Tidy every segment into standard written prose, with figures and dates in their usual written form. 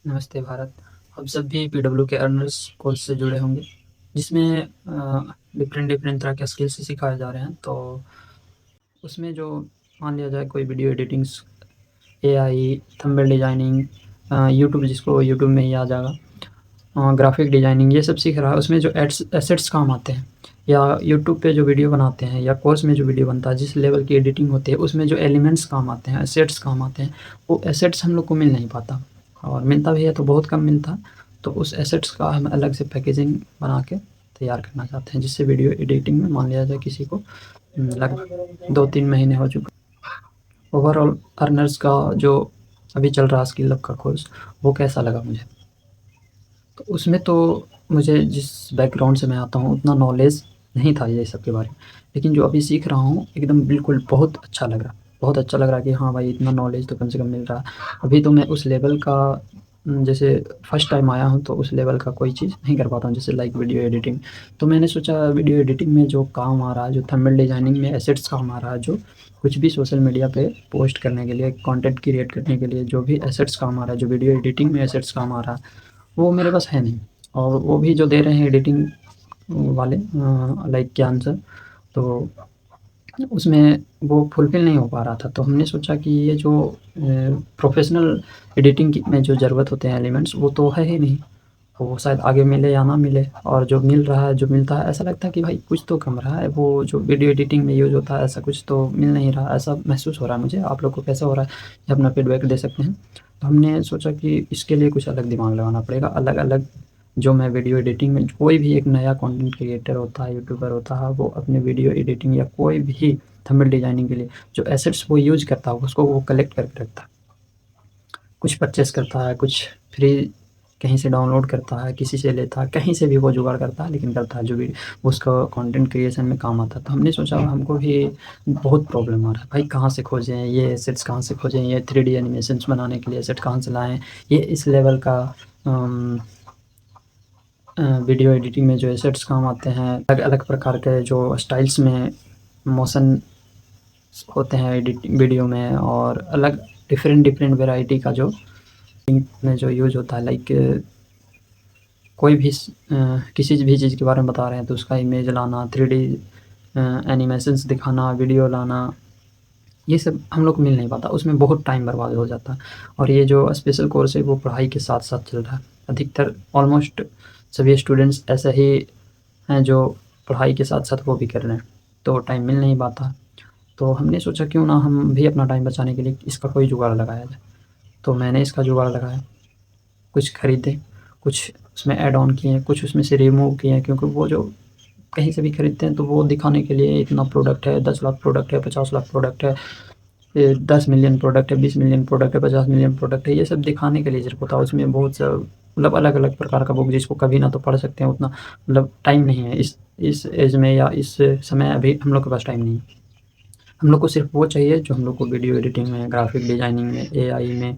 नमस्ते भारत। आप सब भी पीडब्ल्यू के अर्नर्स कोर्स से जुड़े होंगे, जिसमें डिफरेंट डिफरेंट तरह के स्किल्स सिखाए जा रहे हैं। तो उसमें जो मान लिया जाए कोई video editings, AI, thumbnail designing, YouTube जिसको यूट्यूब में ही आ जाएगा, ग्राफिक डिजाइनिंग, ये सब सीख रहा है। उसमें जो एसेट्स काम आते हैं, या यूट्यूब पे जो वीडियो बनाते हैं, या कोर्स में जो वीडियो बनता है, जिस लेवल की एडिटिंग होती है, उसमें जो एलिमेंट्स काम आते हैं, एसेट्स काम आते हैं, वो एसेट्स हम लोग को मिल नहीं पाता, और मिलता भी है तो बहुत कम मिलता है। तो उस एसेट्स का हम अलग से पैकेजिंग बना के तैयार करना चाहते हैं, जिससे वीडियो एडिटिंग में मान लिया जाए किसी को लगभग 2-3 महीने हो चुके। ओवरऑल अर्नर्स का जो अभी चल रहा स्किल अप का कोर्स, वो कैसा लगा मुझे? तो उसमें तो मुझे जिस बैकग्राउंड से मैं आता हूँ उतना नॉलेज नहीं था ये सब के बारे में, लेकिन जो अभी सीख रहा हूँ एकदम बिल्कुल बहुत अच्छा लग रहा है। बहुत अच्छा लग रहा है कि हाँ भाई, इतना नॉलेज तो कम से कम मिल रहा है। अभी तो मैं उस लेवल का जैसे फर्स्ट टाइम आया हूँ, तो उस लेवल का कोई चीज़ नहीं कर पाता हूँ, जैसे लाइक वीडियो एडिटिंग। तो मैंने सोचा वीडियो एडिटिंग में जो काम आ रहा है, जो थंबनेल डिज़ाइनिंग में एसेट्स काम आ रहा है, जो कुछ भी सोशल मीडिया पे पोस्ट करने के लिए, कंटेंट क्रिएट करने के लिए जो भी एसेट्स काम आ रहा है, जो वीडियो एडिटिंग में एसेट्स काम आ रहा है, वो मेरे पास है नहीं। और वो भी जो दे रहे हैं एडिटिंग वाले, लाइक ज्ञान सर, तो उसमें वो फुलफ़िल नहीं हो पा रहा था। तो हमने सोचा कि ये जो प्रोफ़ेशनल एडिटिंग की में जो ज़रूरत होते हैं एलिमेंट्स, वो तो है ही नहीं। वो शायद आगे मिले या ना मिले, और जो मिल रहा है, जो मिलता है, ऐसा लगता है कि भाई कुछ तो कम रहा है। वो जो वीडियो एडिटिंग में यूज़ होता है, ऐसा कुछ तो मिल नहीं रहा, ऐसा महसूस हो रहा है मुझे। आप लोग को कैसा हो रहा है, ये अपना फीडबैक दे सकते हैं। तो हमने सोचा कि इसके लिए कुछ अलग दिमाग लगाना पड़ेगा, अलग-अलग। जो मैं वीडियो एडिटिंग में, कोई भी एक नया कंटेंट क्रिएटर होता है, यूट्यूबर होता है, वो अपने वीडियो एडिटिंग या कोई भी थंबनेल डिज़ाइनिंग के लिए जो एसेट्स वो यूज़ करता है, उसको वो कलेक्ट करके रखता है। कुछ परचेज़ करता है, कुछ फ्री कहीं से डाउनलोड करता है, किसी से लेता है, कहीं से भी वो जुगाड़ करता है, लेकिन करता है जो भी उसका कंटेंट क्रिएशन में काम आता है। तो हमने सोचा हमको भी बहुत प्रॉब्लम आ रहा है, भाई कहाँ से खोजें ये एसेट्स, कहाँ से खोजें ये 3D एनिमेशंस बनाने के लिए एसेट कहाँ से लाएँ? ये इस लेवल का अम, वीडियो एडिटिंग में जो एसेट्स काम आते हैं, अलग-अलग प्रकार के जो स्टाइल्स में मोशन होते हैं एडिटिंग वीडियो में, और अलग डिफरेंट डिफरेंट वैरायटी का जो में जो यूज़ होता है, लाइक कोई भी किसी भी चीज़ के बारे में बता रहे हैं तो उसका इमेज लाना, 3D एनिमेशंस दिखाना, वीडियो लाना, ये सब हम लोग को मिल नहीं पाता। उसमें बहुत टाइम बर्बाद हो जाता है। और ये जो स्पेशल कोर्स है वो पढ़ाई के साथ-साथ चल रहा है। अधिकतर ऑलमोस्ट सभी स्टूडेंट्स ऐसे ही हैं जो पढ़ाई के साथ-साथ वो भी कर रहे हैं, तो टाइम मिल नहीं पाता। तो हमने सोचा क्यों ना हम भी अपना टाइम बचाने के लिए इसका कोई जुगाड़ लगाया जाए। तो मैंने इसका जुगाड़ लगाया, कुछ खरीदे, कुछ उसमें ऐड ऑन किए, कुछ उसमें से रिमूव किए, क्योंकि वो जो कहीं से भी खरीदते हैं तो वो दिखाने के लिए इतना प्रोडक्ट है, 10 लाख प्रोडक्ट है, 50 लाख प्रोडक्ट है, ये 10 मिलियन प्रोडक्ट है, 20 मिलियन प्रोडक्ट है, 50 मिलियन प्रोडक्ट है, ये सब दिखाने के लिए सिर्फ़ होता है। उसमें बहुत सा मतलब अलग-अलग प्रकार का बुक, जिसको कभी ना तो पढ़ सकते हैं, उतना मतलब टाइम नहीं है। इस एज में या इस समय अभी हम लोग के पास टाइम नहीं है। हम लोग को सिर्फ़ वो चाहिए जो हम लोग को वीडियो एडिटिंग में, ग्राफ़िक डिज़ाइनिंग में, एआई में,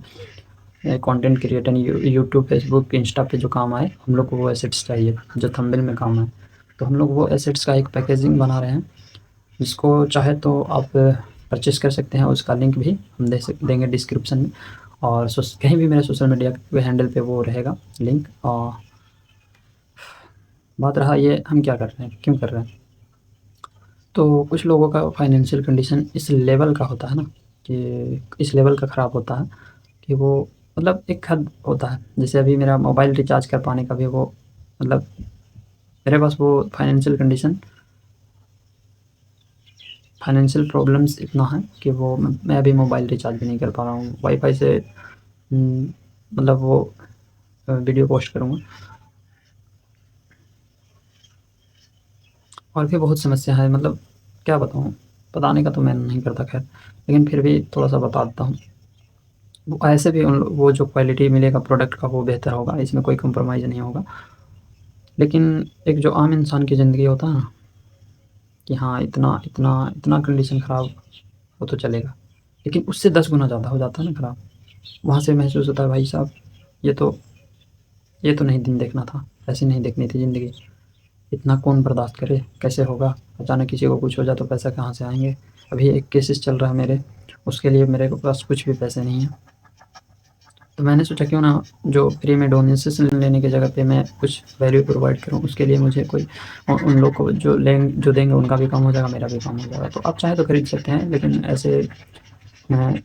content creator YouTube, Facebook, Insta पे जो काम आए, हम लोग को वो एसेट्स चाहिए जो थंबनेल में काम आए। तो हम लोग वो एसेट्स का एक पैकेजिंग बना रहे हैं, जिसको चाहे तो आप परचेज़ कर सकते हैं। उसका लिंक भी हम देंगे डिस्क्रिप्शन में, और कहीं भी मेरे सोशल मीडिया के हैंडल पे वो रहेगा लिंक। और बात रहा ये हम क्या कर रहे हैं, क्यों कर रहे हैं, तो कुछ लोगों का फाइनेंशियल कंडीशन इस लेवल का होता है ना, कि इस लेवल का ख़राब होता है कि वो मतलब एक हद होता है। जैसे अभी मेरा मोबाइल रिचार्ज कर पाने का भी वो मतलब मेरे पास वो फाइनेंशियल प्रॉब्लम्स इतना है कि वो मैं अभी मोबाइल रिचार्ज भी नहीं कर पा रहा हूँ। वाईफ़ाई से मतलब वो वीडियो पोस्ट करूँगा। और भी बहुत समस्या है, मतलब क्या बताऊँ? बताने का तो मन नहीं करता खैर, लेकिन फिर भी थोड़ा-सा बता देता हूँ। वो ऐसे भी वो जो क्वालिटी मिलेगा प्रोडक्ट का वो बेहतर होगा, इसमें कोई कॉम्प्रोमाइज़ नहीं होगा। लेकिन एक जो आम इंसान की ज़िंदगी होता है ना, कि हाँ, इतना इतना इतना कंडीशन ख़राब हो तो चलेगा, लेकिन उससे 10 गुना ज़्यादा हो जाता है ना ख़राब। वहाँ से महसूस होता है भाई साहब, ये तो ये तो नहीं दिन देखना था, ऐसी नहीं देखनी थी ज़िंदगी। इतना कौन बर्दाश्त करे, कैसे होगा? अचानक किसी को कुछ हो जाए तो पैसा कहाँ से आएँगे? अभी एक केसेस चल रहा है मेरे, उसके लिए मेरे को पास कुछ भी पैसे नहीं हैं। तो मैंने सोचा क्यों ना जो फ्री में डोनेशन लेने की जगह पे मैं कुछ वैल्यू प्रोवाइड करूँ, उसके लिए मुझे कोई उन लोग को जो देंगे उनका भी काम हो जाएगा, मेरा भी काम हो जाएगा। तो आप चाहें तो खरीद सकते हैं, लेकिन ऐसे मैं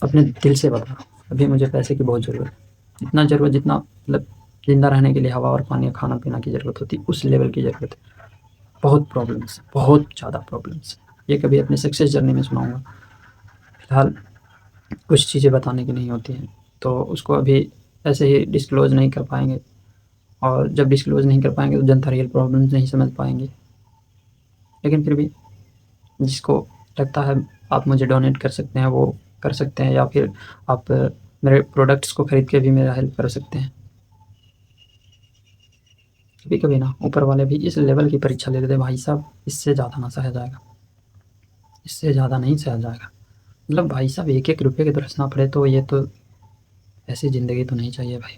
अपने दिल से बता रहा हूँ, अभी मुझे पैसे की बहुत ज़रूरत है। इतना ज़रूरत जितना मतलब ज़िंदा रहने के लिए हवा और पानी, खाना-पीना की ज़रूरत होती है, उस लेवल की ज़रूरत है। बहुत प्रॉब्लम्स, बहुत ज़्यादा प्रॉब्लम्स। ये कभी अपने सक्सेस जर्नी में सुनाऊँगा। फिलहाल कुछ चीज़ें बताने की नहीं होती हैं, तो उसको अभी ऐसे ही डिस्क्लोज़ नहीं कर पाएँगे, और जब डिस्क्लोज़ नहीं कर पाएँगे तो जनता रियल प्रॉब्लम्स नहीं समझ पाएँगे। लेकिन फिर भी जिसको लगता है आप मुझे डोनेट कर सकते हैं, वो कर सकते हैं, या फिर आप मेरे प्रोडक्ट्स को खरीद के भी मेरा हेल्प कर सकते हैं। कभी-कभी ना ऊपर वाले भी इस लेवल की परीक्षा ले लेते हैं, भाई साहब इससे ज़्यादा ना सहा जाएगा, इससे ज़्यादा नहीं सहा जाएगा। मतलब भाई साहब एक-एक रुपये की तरसना पड़े, तो ये तो ऐसी ज़िंदगी तो नहीं चाहिए भाई।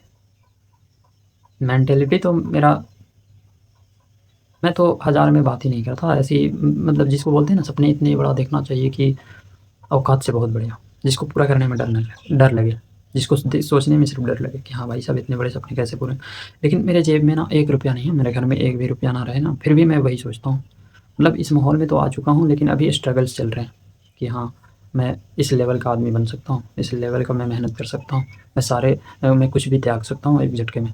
मेंटालिटी तो मेरा, मैं तो हज़ार में बात ही नहीं करता, ऐसी मतलब जिसको बोलते हैं ना सपने इतने बड़ा देखना चाहिए कि औकात से बहुत बढ़िया, जिसको पूरा करने में डर लगे, जिसको सोचने में सिर्फ डर लगे कि हाँ भाई साहब इतने बड़े सपने कैसे पूरे। लेकिन मेरे जेब में ना एक रुपया नहीं है, मेरे घर में एक भी रुपया ना रहे ना, फिर भी मैं वही सोचता हूँ। मतलब इस माहौल में तो आ चुका हूँ, लेकिन अभी स्ट्रगल्स चल रहे हैं कि हाँ मैं इस लेवल का आदमी बन सकता हूँ, इस लेवल का मैं मेहनत कर सकता हूँ, मैं कुछ भी त्याग सकता हूँ एक झटके में।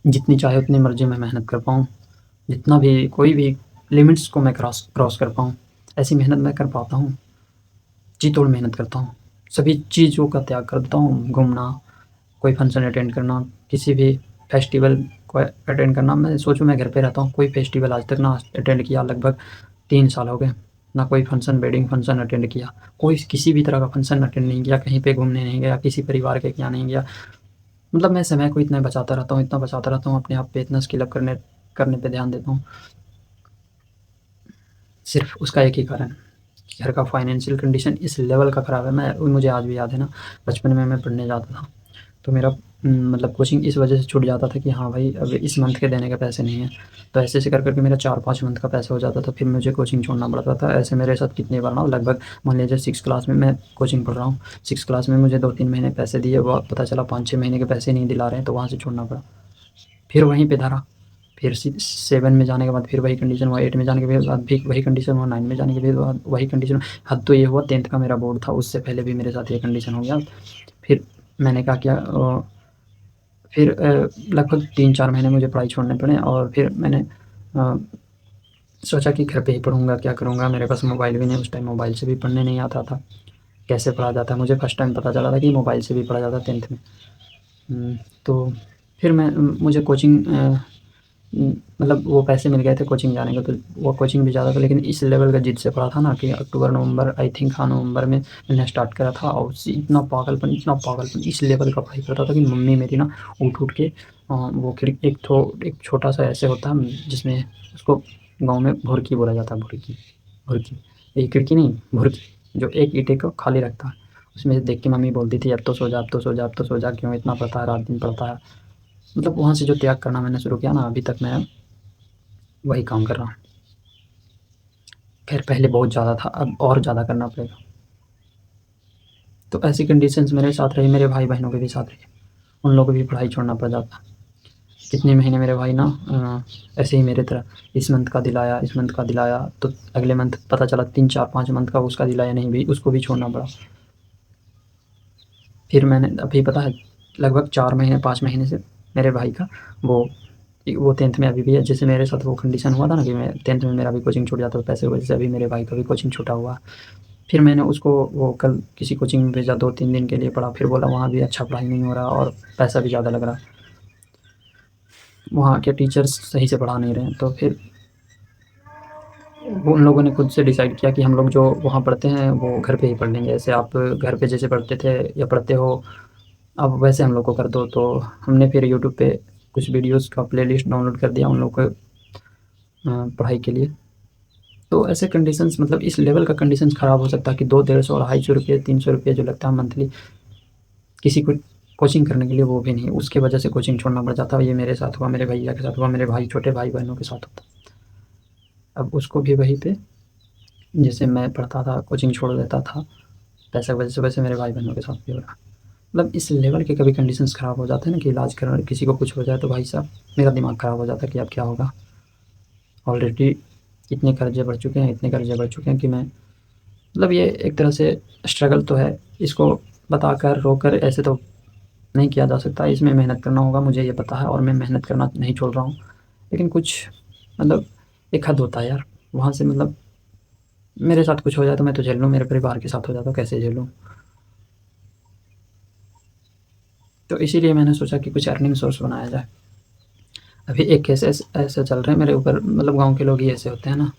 जितनी चाहे उतनी मर्ज़ी मैं मेहनत कर पाऊँ, जितना भी कोई भी लिमिट्स को मैं क्रॉस क्रॉस कर पाऊँ, ऐसी मेहनत मैं कर पाता हूँ। जी तोड़ मेहनत करता हूँ, सभी चीज़ों का त्याग करता हूँ, घूमना, कोई फंक्शन अटेंड करना, किसी भी फेस्टिवल को अटेंड करना। मैं सोचूँ मैं घर पे रहता हूँ, कोई फेस्टिवल आज तक ना अटेंड किया, लगभग 3 साल हो गए। ना कोई फंक्शन, वेडिंग फंक्शन अटेंड किया, कोई किसी भी तरह का फंक्शन अटेंड नहीं किया, कहीं पे घूमने नहीं गया, किसी परिवार के यहाँ नहीं गया। मतलब मैं समय को इतना बचाता रहता हूँ, इतना बचाता रहता हूँ, अपने आप पे इतना स्किल अप करने करने पे ध्यान देता हूँ। सिर्फ़ उसका एक ही कारण, घर का फाइनेंशियल कंडीशन इस लेवल का ख़राब है। मुझे आज भी याद है ना, बचपन में मैं पढ़ने जाता था, तो मेरा मतलब कोचिंग इस वजह से छूट जाता था कि हाँ भाई अब इस मंथ के देने के पैसे नहीं हैं। तो ऐसे-ऐसे कर के मेरा 4-5 मंथ का पैसा हो जाता था, फिर मुझे कोचिंग छोड़ना पड़ता था। ऐसे मेरे साथ कितनी बार ना, लगभग मान लीजिए 6 क्लास में मैं कोचिंग पढ़ रहा हूँ, 6 क्लास में मुझे 2-3 महीने पैसे दिए, वो पता चला 5-6 महीने के पैसे नहीं दिला रहे हैं, तो वहाँ से छोड़ना पड़ा। फिर वहीं पे धरा, फिर 7 में जाने के बाद फिर वही कंडीशन हुआ, 8 में जाने के बाद भी वही कंडीशन हुआ, 9 में जाने के बाद वही कंडीशन। हद तो ये हुआ 10th का मेरा बोर्ड था, उससे पहले भी मेरे साथ ये कंडीशन हो गया। फिर मैंने क्या किया, फिर लगभग 3-4 महीने मुझे पढ़ाई छोड़ने पड़े, और फिर मैंने अ, सोचा कि घर पे ही पढ़ूँगा, क्या करूँगा, मेरे पास मोबाइल भी नहीं, उस टाइम मोबाइल से भी पढ़ने नहीं आता था, कैसे पढ़ा जाता है। मुझे फर्स्ट टाइम पता चला था कि मोबाइल से भी पढ़ा जाता है 10th में। तो फिर मुझे कोचिंग मतलब वो पैसे मिल गए थे कोचिंग जाने के, तो वो कोचिंग भी ज़्यादा था, लेकिन इस लेवल का जिद से पढ़ा था ना कि अक्टूबर नवंबर, आई थिंक हाँ नवंबर में मैंने स्टार्ट करा था, और उससे इतना पागलपन इस लेवल का पढ़ाई करता था कि मम्मी मेरी ना उठ के वो खिड़की, एक छोटा सा ऐसे होता है जिसमें, उसको गाँव में भुरकी बोला जाता है, भुरकी, भुरकी, ये खिड़की नहीं, भुरकी, जो एक ईंटे को खाली रखता है, उसमें से देख के मम्मी बोलती थी अब तो सो जा, अब तो सो जा, अब तो सो जा, क्यों इतना पढ़ता है, रात दिन पढ़ता है। मतलब वहाँ से जो त्याग करना मैंने शुरू किया ना, अभी तक मैं वही काम कर रहा हूँ। खैर पहले बहुत ज़्यादा था, अब और ज़्यादा करना पड़ेगा। तो ऐसी कंडीशंस मेरे साथ रही, मेरे भाई-बहनों के भी साथ रही। उन लोगों को भी पढ़ाई छोड़ना पड़ जाता। कितने महीने मेरे भाई ना ऐसे ही मेरे तरह इस मंथ का दिलाया, इस मंथ का दिलाया, तो अगले मंथ पता चला 3-4-5 मंथ का उसका दिलाया नहीं भी, उसको भी छोड़ना पड़ा। फिर मैंने अभी पता है लगभग 4 महीने 5 महीने से मेरे भाई का वो 10th में अभी भी है। जैसे मेरे साथ वो कंडीशन हुआ था ना कि मैं 10th में मेरा भी कोचिंग छूट जाता, तो पैसे की वजह से अभी मेरे भाई का भी कोचिंग छूटा हुआ है। फिर मैंने उसको वो कल किसी कोचिंग में भेजा, 2-3 दिन के लिए पढ़ा, फिर बोला वहाँ भी अच्छा पढ़ाई नहीं हो रहा और पैसा भी ज़्यादा लग रहा है। वहाँ के टीचर्स सही से पढ़ा नहीं रहे हैं, तो फिर वो उन लोगों ने खुद से डिसाइड किया कि हम लोग जो वहाँ पढ़ते हैं वो घर पे ही पढ़ लेंगे। ऐसे आप घर पे जैसे पढ़ते थे या पढ़ते हो, अब वैसे हम लोग को कर दो। तो हमने फिर यूट्यूब पे कुछ वीडियोज़ का प्लेलिस्ट डाउनलोड कर दिया उन लोग को पढ़ाई के लिए। तो ऐसे कंडीशंस, मतलब इस लेवल का कंडीशंस ख़राब हो सकता है कि 2 150 और ₹250 ₹300 जो लगता है मंथली किसी को कोचिंग करने के लिए, वो भी नहीं, उसकी वजह से कोचिंग छोड़ना पड़ जाता है। ये मेरे साथ हुआ, मेरे भैया के साथ हुआ, मेरे भाई, छोटे भाई-बहनों के साथ होता। अब उसको भी वहीं पे, जैसे मैं पढ़ता था, कोचिंग छोड़ देता था, पैसे की वजह से वैसे मेरे भाई बहनों के साथ भी हो रहा है। मतलब इस लेवल के कभी कंडीशंस ख़राब हो जाते हैं ना कि इलाज करना किसी को कुछ हो जाए तो भाई साहब मेरा दिमाग ख़राब हो जाता है कि अब क्या होगा। ऑलरेडी इतने कर्जे बढ़ चुके हैं, इतने कर्जे बढ़ चुके हैं कि मैं मतलब ये एक तरह से स्ट्रगल तो है, इसको बताकर रोकर ऐसे तो नहीं किया जा सकता, इसमें मेहनत करना होगा, मुझे ये पता है और मैं मेहनत करना नहीं छोड़ रहा हूँ। लेकिन कुछ मतलब एक हद होता है यार, वहाँ से मतलब मेरे साथ कुछ हो जाए तो मैं तो झेल लूँ, मेरे परिवार के साथ हो जाए तो कैसे झेलूँ? तो इसीलिए मैंने सोचा कि कुछ अर्निंग सोर्स बनाया जाए। अभी एक केस ऐसे चल रहे हैं मेरे ऊपर, मतलब गाँव के लोग ही ऐसे होते हैं ना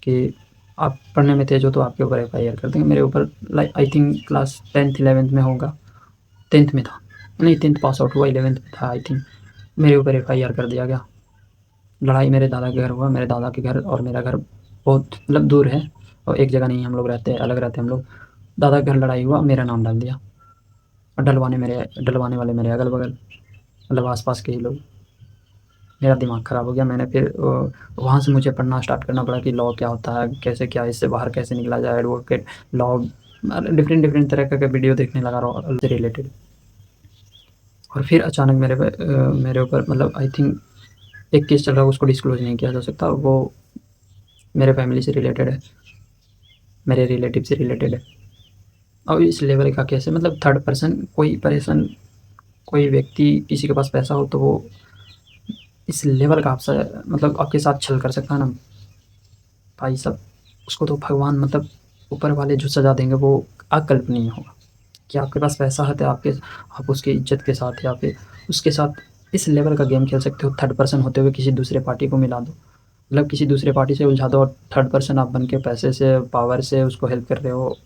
कि आप पढ़ने में तेज़ हो तो आपके ऊपर एफआईआर कर देंगे। मेरे ऊपर like I think class 10th 11th में होगा, 10th में था, नहीं 10th पास आउट हुआ, 11th में था आई थिंक, मेरे ऊपर एफआईआर कर दिया गया। लड़ाई मेरे दादा के घर हुआ, मेरे दादा के घर और मेरा घर बहुत मतलब दूर है और एक जगह नहीं हम लोग रहते हैं, अलग रहते हैं हम लोग। दादा के घर लड़ाई हुआ, मेरा नाम डाल दिया और डलवाने वाले मेरे अगल-बगल, मतलब आस-पास के ही लोग। मेरा दिमाग ख़राब हो गया, मैंने फिर वहाँ से मुझे पढ़ना स्टार्ट करना पड़ा कि लॉ क्या होता है, कैसे क्या इससे बाहर कैसे निकला जाए, एडवोकेट लॉ, डिफरेंट तरह का वीडियो देखने लगा लॉ से रिलेटेड। और फिर अचानक मेरे ऊपर मतलब आई थिंक एक केस चल रहा है, उसको डिस्क्लोज़ नहीं किया जा सकता, वो मेरे फैमिली से रिलेटेड है, मेरे रिलेटिव से रिलेटेड है। और इस लेवल का केस है, मतलब थर्ड पर्सन कोई व्यक्ति किसी के पास पैसा हो तो वो इस लेवल का आपसे मतलब आपके साथ छल कर सकता है ना भाई साहब, उसको तो भगवान मतलब ऊपर वाले जो सज़ा देंगे वो अकल्पनीय होगा। कि आपके पास पैसा है तो आप उसकी इज़्ज़त के साथ या फिर उसके साथ इस लेवल का गेम खेल सकते हो, थर्ड पर्सन होते हुए किसी दूसरे पार्टी को मिला दो। मतलब किसी दूसरे पार्टी से उलझा दो और थर्ड पर्सन आप बन के पैसे से, पावर से उसको हेल्प कर रहे हो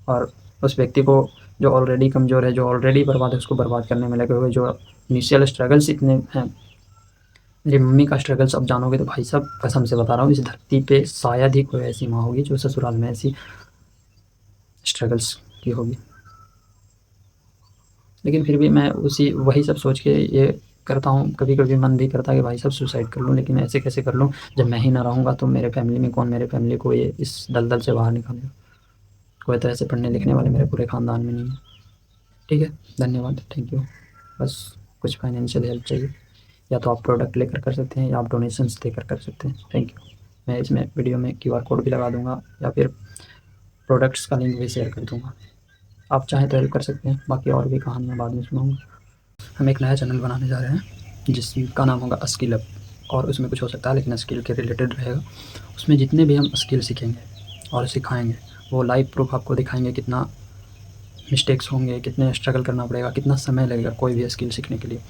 और उस व्यक्ति को जो ऑलरेडी कमज़ोर है, जो ऑलरेडी बर्बाद है, उसको बर्बाद करने में लगे हुए, जो इनिशियल स्ट्रगल्स इतने हैं। मेरी मम्मी का स्ट्रगल्स अब जानोगे तो भाई साहब कसम से बता रहा हूँ, इस धरती पे शायद ही कोई ऐसी माँ होगी जो ससुराल में ऐसी स्ट्रगल्स की होगी। लेकिन फिर भी मैं वही सब सोच के ये करता हूँ, कभी-कभी मन भी करता है कि भाई साहब सुसाइड कर लूँ, लेकिन ऐसे कैसे कर लूँ? जब मैं ही ना रहूँगा तो मेरे फैमिली में कौन मेरे फैमिली को ये इस दलदल से बाहर निकालेगा? कोई तो ऐसे पढ़ने लिखने वाले मेरे पूरे ख़ानदान में नहीं है। ठीक है, धन्यवाद, थैंक यू। बस कुछ फाइनेंशियल हेल्प चाहिए, या तो आप प्रोडक्ट लेकर कर सकते हैं या आप डोनेशंस देकर कर सकते हैं। Thank you. मैं इसमें वीडियो में क्यूआर कोड भी लगा दूँगा या फिर प्रोडक्ट्स का लिंक भी शेयर कर दूँगा। आप चाहें तो हेल्प कर सकते हैं, बाकी और भी कहानियाँ बाद में सुनाऊँगा। हम एक नया चैनल बनाने जा रहे हैं जिसका नाम होगा स्किल अप, और उसमें कुछ हो सकता है लेकिन स्किल के रिलेटेड रहेगा। उसमें जितने भी हम स्किल सीखेंगे और सिखाएँगे वो लाइव प्रूफ आपको दिखाएँगे, कितना मिस्टेक्स होंगे, कितने स्ट्रगल करना पड़ेगा, कितना समय लगेगा कोई भी स्किल सीखने के लिए।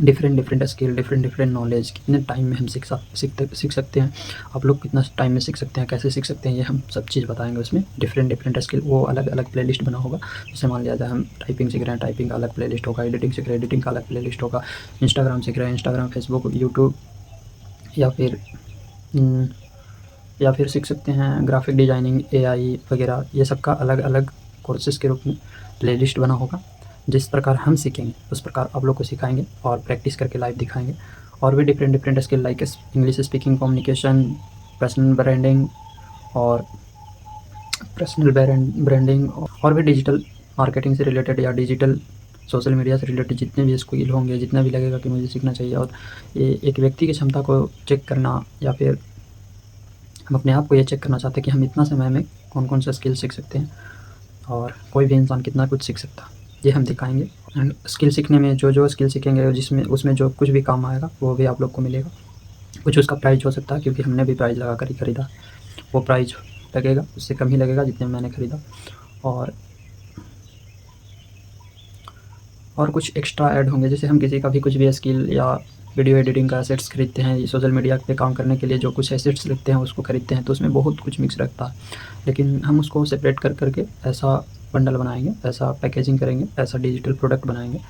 डिफरेंट स्किल, डिफरेंट नॉलेज कितने टाइम में हम सीख सकते हैं, आप लोग कितना टाइम में सीख सकते हैं, कैसे सीख सकते हैं, ये हम सब चीज़ बताएँगे उसमें। डिफरेंट स्किल वो अलग-अलग प्लेलिस्ट बना होगा। जैसे मान लिया जाए हम टाइपिंग सीख रहे हैं, टाइपिंग का अलग प्लेलिस्ट होगा, एडिटिंग सीख रहे हैं, एडिटिंग का अलग प्लेलिस्ट होगा, इंस्टाग्राम सीख रहे हैं, इंस्टाग्राम, फेसबुक, यूट्यूब, या फिर उम, या फिर सीख सकते हैं ग्राफ़िक डिज़ाइनिंग, एआई वगैरह, ये सब का अलग-अलग कोर्सेज़ के रूप में प्लेलिस्ट बना होगा। जिस प्रकार हम सीखेंगे उस प्रकार आप लोग को सिखाएँगे और प्रैक्टिस करके लाइव दिखाएँगे। और भी different skill like English speaking, communication, personal branding और ब्रांडिंग और भी डिजिटल मार्केटिंग से रिलेटेड या डिजिटल सोशल मीडिया से रिलेटेड जितने भी स्किल होंगे, जितना भी लगेगा कि मुझे सीखना चाहिए। और ये एक व्यक्ति की क्षमता को चेक करना, या फिर हम अपने आप को ये चेक करना चाहते हैं कि हम इतना समय में कौन-कौन सा स्किल सीख सकते हैं और कोई भी इंसान कितना कुछ सीख सकता है, ये हम दिखाएँगे। एंड स्किल सीखने में जो स्किल सीखेंगे जिसमें उसमें जो कुछ भी काम आएगा वो भी आप लोग को मिलेगा। कुछ उसका प्राइस हो सकता है क्योंकि हमने भी प्राइस लगा कर ही खरीदा, वो प्राइस लगेगा, उससे कम ही लगेगा जितने में मैंने खरीदा। और कुछ एक्स्ट्रा ऐड होंगे, जैसे हम किसी का भी कुछ भी स्किल या वीडियो एडिटिंग का एसेट्स खरीदते हैं, सोशल मीडिया पे काम करने के लिए जो कुछ एसेट्स लगते हैं उसको खरीदते हैं, तो उसमें बहुत कुछ मिक्स रहता है। लेकिन हम उसको सेपरेट कर के ऐसा बंडल बनाएँगे, ऐसा पैकेजिंग करेंगे, ऐसा डिजिटल प्रोडक्ट बनाएँगे